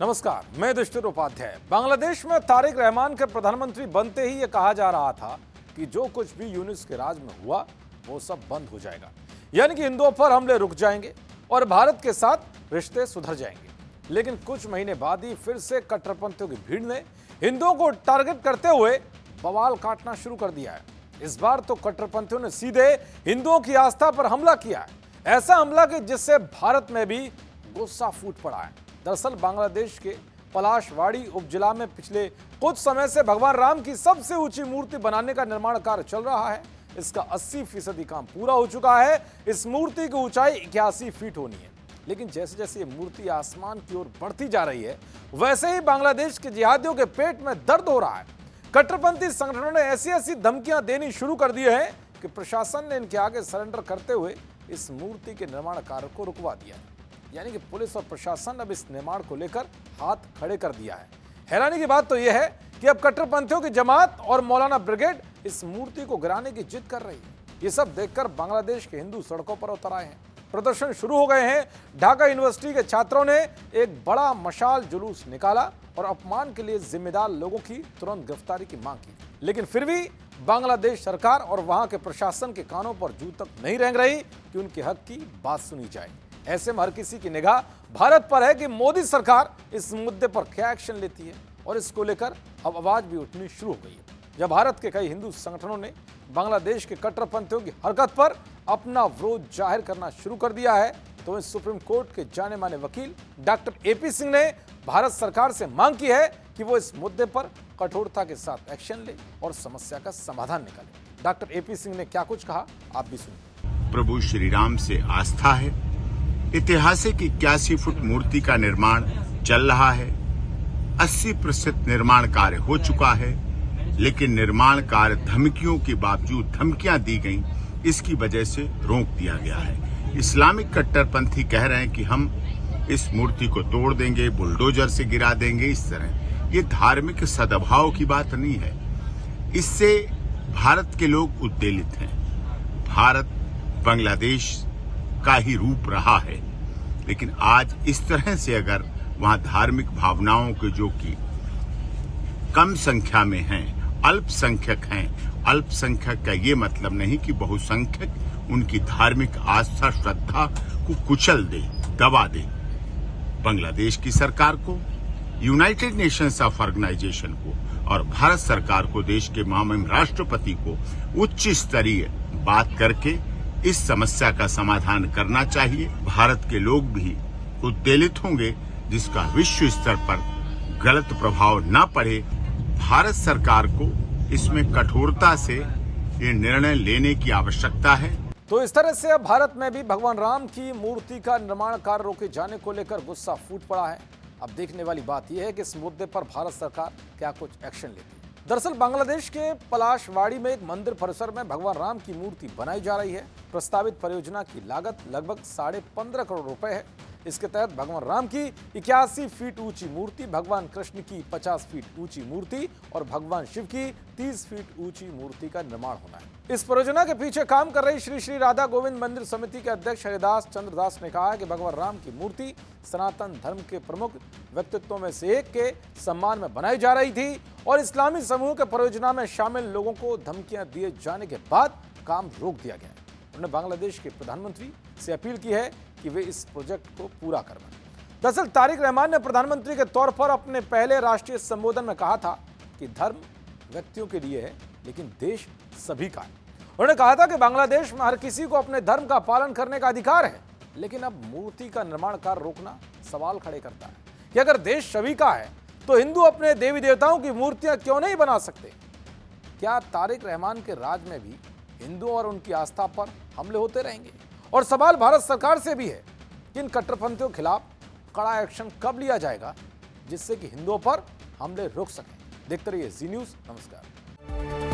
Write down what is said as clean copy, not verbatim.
नमस्कार, मैं दुष्टर उपाध्याय। बांग्लादेश में तारिक रहमान के प्रधानमंत्री बनते ही ये कहा जा रहा था कि जो कुछ भी यूनुस के राज में हुआ वो सब बंद हो जाएगा, यानी कि हिंदुओं पर हमले रुक जाएंगे और भारत के साथ रिश्ते सुधर जाएंगे। लेकिन कुछ महीने बाद ही फिर से कट्टरपंथियों की भीड़ ने हिंदुओं को टारगेट करते हुए बवाल काटना शुरू कर दिया है। इस बार तो कट्टरपंथियों ने सीधे हिंदुओं की आस्था पर हमला किया है, ऐसा हमला कि जिससे भारत में भी गुस्सा फूट पड़ा है। दरअसल बांग्लादेश के पलाशवाड़ी उपजिला में पिछले कुछ समय से भगवान राम की सबसे ऊंची मूर्ति बनाने का निर्माण कार्य चल रहा है। इसका 80% काम पूरा हो चुका है। इस मूर्ति की ऊंचाई 81 फीट होनी है। लेकिन जैसे जैसे ये मूर्ति आसमान की ओर बढ़ती जा रही है, वैसे ही बांग्लादेश के जिहादियों के पेट में दर्द हो रहा है। कट्टरपंथी संगठनों ने ऐसी ऐसी धमकियां देनी शुरू कर दी है कि प्रशासन ने इनके आगे सरेंडर करते हुए इस मूर्ति के निर्माण कार्य को रुकवा दिया है। यानी कि पुलिस और प्रशासन अब इस निर्माण को लेकर हाथ खड़े कर दिया है। हैरानी की बात तो यह है कि अब कट्टरपंथियों की जमात और मौलाना ब्रिगेड इस मूर्ति को गिराने की जिद कर रही है। ये सब देखकर बांग्लादेश के हिंदू सड़कों पर उतर आए हैं। प्रदर्शन शुरू हो गए हैं। ढाका यूनिवर्सिटी के छात्रों ने एक बड़ा मशाल जुलूस निकाला और अपमान के लिए जिम्मेदार लोगों की तुरंत गिरफ्तारी की मांग की। लेकिन फिर भी बांग्लादेश सरकार और वहां के प्रशासन के कानों पर जू तक नहीं रेंग रही कि उनके हक की बात सुनी जाए। ऐसे में हर किसी की निगाह भारत पर है कि मोदी सरकार इस मुद्दे पर क्या एक्शन लेती है, और इसको लेकर अब आवाज भी उठनी शुरू हो गई है। जब भारत के कई हिंदू संगठनों ने बांग्लादेश के कट्टरपंथियों की हरकत पर अपना विरोध जाहिर करना शुरू कर दिया है, तो सुप्रीम कोर्ट के जाने माने वकील डॉक्टर एपी सिंह ने भारत सरकार से मांग की है कि वो इस मुद्दे पर कठोरता के साथ एक्शन ले और समस्या का समाधान निकाले। डॉक्टर एपी सिंह ने क्या कुछ कहा, आप भी सुनिए। प्रभु श्री राम से आस्था है। ऐतिहासिक 81 फुट मूर्ति का निर्माण चल रहा है। 80% निर्माण कार्य हो चुका है, लेकिन निर्माण कार्य धमकियों के बावजूद धमकियां दी गई, इसकी वजह से रोक दिया गया है। इस्लामिक कट्टरपंथी कह रहे हैं कि हम इस मूर्ति को तोड़ देंगे, बुलडोजर से गिरा देंगे। इस तरह ये धार्मिक सद्भाव की बात नहीं है। इससे भारत के लोग उद्वेलित हैं। भारत बांग्लादेश का ही रूप रहा है, लेकिन आज इस तरह से अगर वहां धार्मिक भावनाओं के जो कि कम संख्या में हैं, अल्पसंख्यक हैं, अल्पसंख्यक का ये मतलब नहीं कि बहुसंख्यक उनकी धार्मिक आस्था श्रद्धा को कुचल दे, दबा दे। बांग्लादेश की सरकार को, यूनाइटेड नेशंस ऑफ ऑर्गेनाइजेशन को और भारत सरकार को, देश के महामहिम राष्ट्रपति को उच्च स्तरीय बात करके इस समस्या का समाधान करना चाहिए। भारत के लोग भी उद्वेलित होंगे, जिसका विश्व स्तर पर गलत प्रभाव न पड़े। भारत सरकार को इसमें कठोरता से ये निर्णय लेने की आवश्यकता है। तो इस तरह से अब भारत में भी भगवान राम की मूर्ति का निर्माण कार्य रोके जाने को लेकर गुस्सा फूट पड़ा है। अब देखने वाली बात यह है कि इस मुद्दे पर भारत सरकार क्या कुछ एक्शन लेती है। दरअसल बांग्लादेश के पलाशवाड़ी में एक मंदिर परिसर में भगवान राम की मूर्ति बनाई जा रही है। प्रस्तावित परियोजना की लागत लगभग 15.5 करोड़ रुपए है। इसके तहत भगवान राम की 81 फीट ऊंची मूर्ति, भगवान कृष्ण की 50 फीट ऊंची मूर्ति और भगवान शिव की 30 फीट ऊंची मूर्ति का निर्माण होना है। इस परियोजना के पीछे काम कर रही श्री श्री राधा गोविंद मंदिर समिति के अध्यक्ष हरिदास चंद्र दास ने कहा है कि भगवान राम की मूर्ति सनातन धर्म के प्रमुख व्यक्तित्वों में से एक के सम्मान में बनाई जा रही थी और इस्लामी समूह के परियोजना में शामिल लोगों को धमकियां दिए जाने के बाद काम रोक दिया गया। उन्होंने बांग्लादेश के प्रधानमंत्री से अपील की है कि वे इस प्रोजेक्ट को पूरा करवाएं। दरअसल तारिक रहमान ने प्रधानमंत्री के तौर पर अपने पहले राष्ट्रीय संबोधन में कहा था कि धर्म व्यक्तियों के लिए है, लेकिन देश सभी का है। उन्होंने कहा था कि बांग्लादेश में हर किसी को अपने धर्म का पालन करने का अधिकार है, लेकिन अब मूर्ति का निर्माण कार्य रोकना सवाल खड़े करता है कि अगर देश सभी का है तो हिंदू अपने देवी देवताओं की मूर्तियां क्यों नहीं बना सकते। क्या तारिक रहमान के राज में भी हिंदुओं और उनकी आस्था पर हमले होते रहेंगे? और सवाल भारत सरकार से भी है कि इन कट्टरपंथियों के खिलाफ कड़ा एक्शन कब लिया जाएगा, जिससे कि हिंदुओं पर हमले रुक सकें। देखते रहिए जी न्यूज़। नमस्कार।